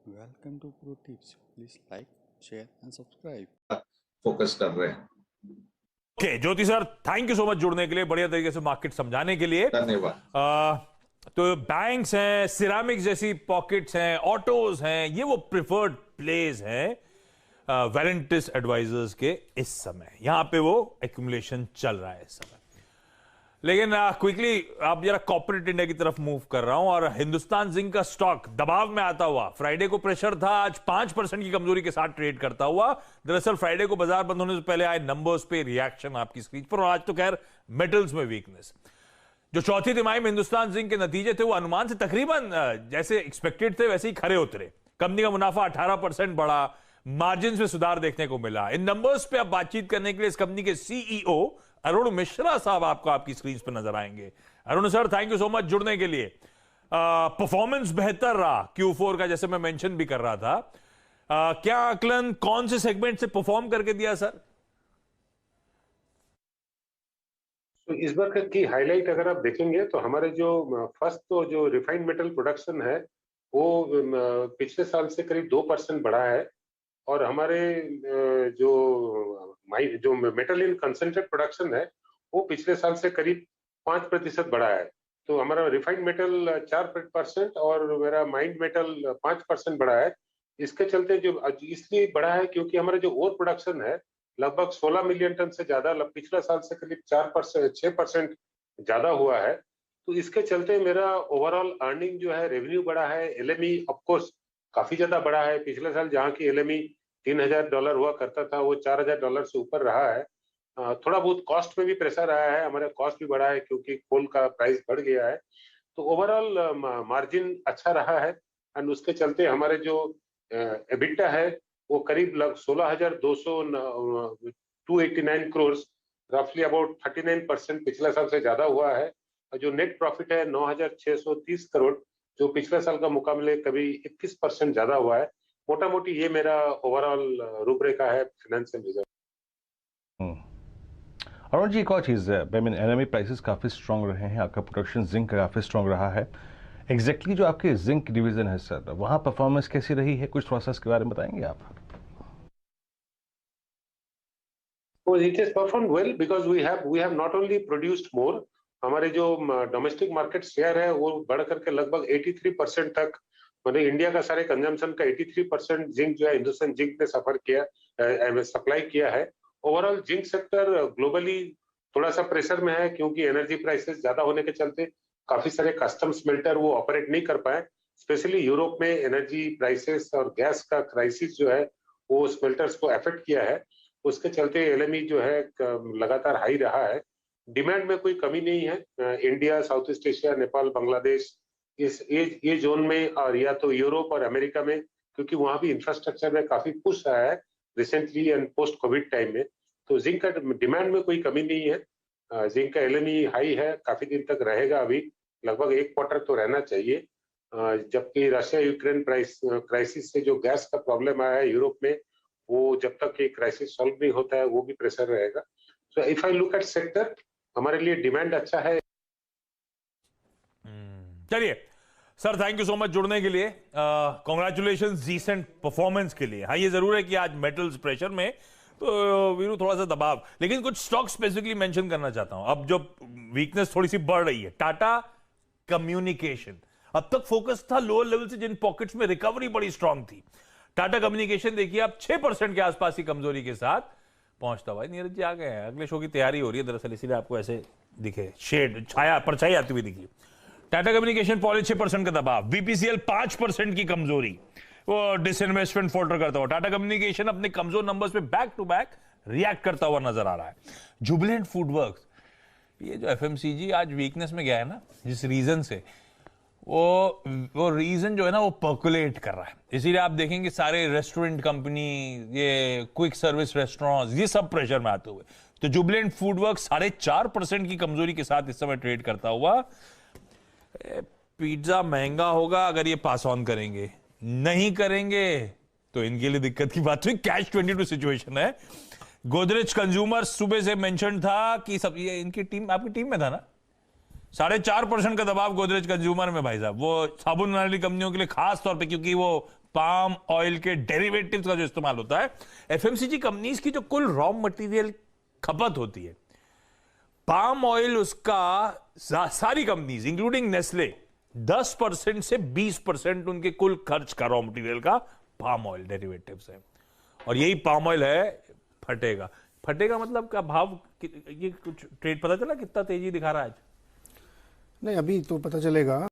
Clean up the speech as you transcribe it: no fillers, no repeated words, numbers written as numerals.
Welcome to pro tips. Please like, share and subscribe. Focus कर रहे हैं। Okay Jyoti sir, thank you so much जुड़ने के लिए, बढ़िया तरीके से मार्केट समझाने के लिए। धन्यवाद। तो बैंक्स हैं, सिरामिक्स जैसी पॉकेट्स हैं, ऑटोज हैं, ये वो प्रिफर्ड प्लेस हैं वैलेंटिस एडवाइजर्स के इस समय। यहां पे वो एक्यूमुलेशन चल रहा है इस समय। लेकिन क्विकली आप जरा कॉर्पोरेट इंडिया की तरफ मूव कर रहा हूं, और हिंदुस्तान जिंक का स्टॉक दबाव में आता हुआ, फ्राइडे को प्रेशर था, आज 5% की कमजोरी के साथ ट्रेड करता हुआ। दरअसल फ्राइडे को बाजार बंद होने से पहले आए नंबर्स पे रिएक्शन आपकी स्क्रीन पर, और आज तो खैर मेटल्स में वीकनेस। जो चौथी तिमाही में हिंदुस्तान जिंक के नतीजे थे वो अनुमान से तकरीबन जैसे एक्सपेक्टेड थे वैसे ही खरे उतरे। कंपनी का मुनाफा 18% बढ़ा, मार्जिन में सुधार देखने को मिला। इन नंबर्स पे अब बातचीत करने के लिए इस कंपनी के सीईओ अरुण मिश्रा साहब आपको आपकी स्क्रीन पर नजर आएंगे। Arun sir, thank you so much जुड़ने के लिए। परफॉर्मेंस बेहतर रहा Q4 का, जैसे मैं मेंशन भी कर रहा था। क्या आकलन कौन से सेगमेंट से परफॉर्म करके दिया सर? तो इस बार की हाईलाइट अगर आप देखेंगे तो हमारे जो फर्स्ट तो जो रिफाइंड मेटल प्रोडक्शन है वो पिछले साल से करीब 2% बढ़ा है, और हमारे जो मेटल इन कंसंट्रेट प्रोडक्शन है वो पिछले साल से करीब 5% बढ़ा है। तो हमारा रिफाइंड मेटल 4% और मेरा माइंड मेटल 5% बढ़ा है। इसके चलते जो इसलिए बढ़ा है क्योंकि हमारा जो ओर प्रोडक्शन है लगभग 16 मिलियन टन से ज्यादा पिछले साल से करीब 6% ज्यादा हुआ है। तो इसके चलते मेरा ओवरऑल अर्निंग जो है, रेवेन्यू बढ़ा है। एलएमई ऑफ कोर्स काफी ज्यादा बढ़ा है। पिछले साल जहाँ की एलएमई $3,000 हुआ करता था वो $4,000 से ऊपर रहा है। थोड़ा बहुत कॉस्ट में भी प्रेशर आया है, हमारा कॉस्ट भी बढ़ा है क्योंकि कोल का प्राइस बढ़ गया है। तो ओवरऑल मार्जिन अच्छा रहा है, एंड उसके चलते हमारे जो एबिटा है वो करीब 289 करोड़, रफली अबाउट 39% पिछले साल से ज्यादा हुआ है। और जो नेट प्रॉफिट है 9,630 करोड़, जो पिछले साल का मुकाबले कभी 21% ज्यादा हुआ है। मोटा मोटी ये मेरा ओवरऑल रूपरेखा है फाइनेंशियल रिजल्ट। अरुण जी, एक और चीज़ है, एनएमई प्राइसेस काफ़ी स्ट्रांग रहे हैं, आपका प्रोडक्शन जिंक का काफ़ी स्ट्रांग रहा है। एग्जैक्टली जो आपके जिंक डिवीजन है सर, वहाँ परफॉर्मेंस कैसी रही है, कुछ थोड़ा सा इसके बारे में बताएंगे आप? It has performed well because we have not only produced more, हमारे जो डोमेस्टिक मार्केट शेयर है वो बढ़ करके लगभग 83% तक, मतलब इंडिया का सारे कंजम्पशन का 83% जिंक जो है हिंदुस्तान जिंक ने सप्लाई किया है। ओवरऑल जिंक सेक्टर ग्लोबली थोड़ा सा प्रेशर में है क्योंकि एनर्जी प्राइसेस ज्यादा होने के चलते काफी सारे कस्टम स्मेल्टर वो ऑपरेट नहीं कर पाए। स्पेशली यूरोप में एनर्जी प्राइसेस और गैस का क्राइसिस जो है वो स्मेल्टर्स को अफेक्ट किया है। उसके चलते एलएमई जो है लगातार हाई रहा है। डिमांड में कोई कमी नहीं है। India, south east Asia, Nepal, Bangladesh, ये जोन में, और या तो यूरोप और अमेरिका में, क्योंकि वहां भी इंफ्रास्ट्रक्चर में काफी पुश आया है recently and post Covid time में। तो जिंक का डिमांड में कोई कमी नहीं है। जिंक का एलएमई हाई है, काफी दिन तक रहेगा, अभी लगभग 1 क्वार्टर तो रहना चाहिए। जबकि रशिया यूक्रेन क्राइसिस से जो गैस का प्रॉब्लम आया है यूरोप में, वो जब तक ये क्राइसिस सॉल्व नहीं होता है वो भी प्रेशर रहेगा। So if I look at sector, हमारे लिए डिमांड अच्छा है। चलिए sir, thank you so much जुड़ने के लिए। कॉन्ग्रेचुलेशन डिसेंट परफॉर्मेंस के लिए। हाँ, ये जरूर है कि आज मेटल्स प्रेशर में तो वीरू थोड़ा सा दबाव, लेकिन कुछ स्टॉक स्पेसिफिकली मेंशन करना चाहता हूं। अब जो वीकनेस थोड़ी सी बढ़ रही है, टाटा कम्युनिकेशन, अब तक फोकस था लोअर लेवल से जिन पॉकेट्स में रिकवरी बड़ी स्ट्रांग थी। टाटा कम्युनिकेशन देखिए आप 6% के आसपास की कमजोरी के साथ पहुंचता हुआ। नीरज जी आ गए हैं, अगले शो की तैयारी हो रही है दरअसल, इसीलिए आपको ऐसे दिखे, शेड छाया परछाई आती हुई दिखी। टाटा कम्युनिकेशन पॉलिश 6% का दबाव, बीपीसीएल 5% की कमजोरी, वो डिसइन्वेस्टमेंट फोल्डर करता हुआ। टाटा कम्युनिकेशन अपने कमजोर नंबर्स पे बैक टू बैक रिएक्ट करता हुआ नजर आ रहा है। जुबिलेंट फूडवर्क्स, ये जो एफएमसीजी आज वीकनेस में गया है ना, जिस रीजन से, वो रीजन जो है ना वो पर्कुलेट कर रहा है। इसीलिए आप देखेंगे सारे रेस्टोरेंट कंपनी, ये क्विक सर्विस रेस्टोरेंट्स, ये सब प्रेशर में आते हुए। तो जुबिलेंट फूडवर्क्स 4.5% की कमजोरी के साथ इस समय ट्रेड करता हुआ। पिज्जा महंगा होगा अगर ये पास ऑन करेंगे, नहीं करेंगे तो इनके लिए दिक्कत की बात हुई। कैश 22 सिचुएशन है। गोदरेज कंज्यूमर सुबह से मेंशन था कि सब, ये इनकी टीम, आपकी टीम में था ना, 4.5% का दबाव गोदरेज कंज्यूमर में भाई साहब, वो साबुन बनाने वाली कंपनियों के लिए खास तौर पे, क्योंकि वो पाम ऑयल के डेरिवेटिव्स का जो इस्तेमाल होता है। एफएमसीजी कंपनीज की जो कुल रॉ मटेरियल खपत होती है, पाम ऑयल उसका सारी कंपनीज इंक्लूडिंग नेस्ले 10% से 20% उनके कुल खर्च का रॉ मटेरियल का पाम ऑयल डेरिवेटिव्स है। और यही पाम ऑयल है फटेगा मतलब का भाव, ये कुछ ट्रेड पता चला कितना तेजी दिखा रहा है आज? नहीं, अभी तो पता चलेगा।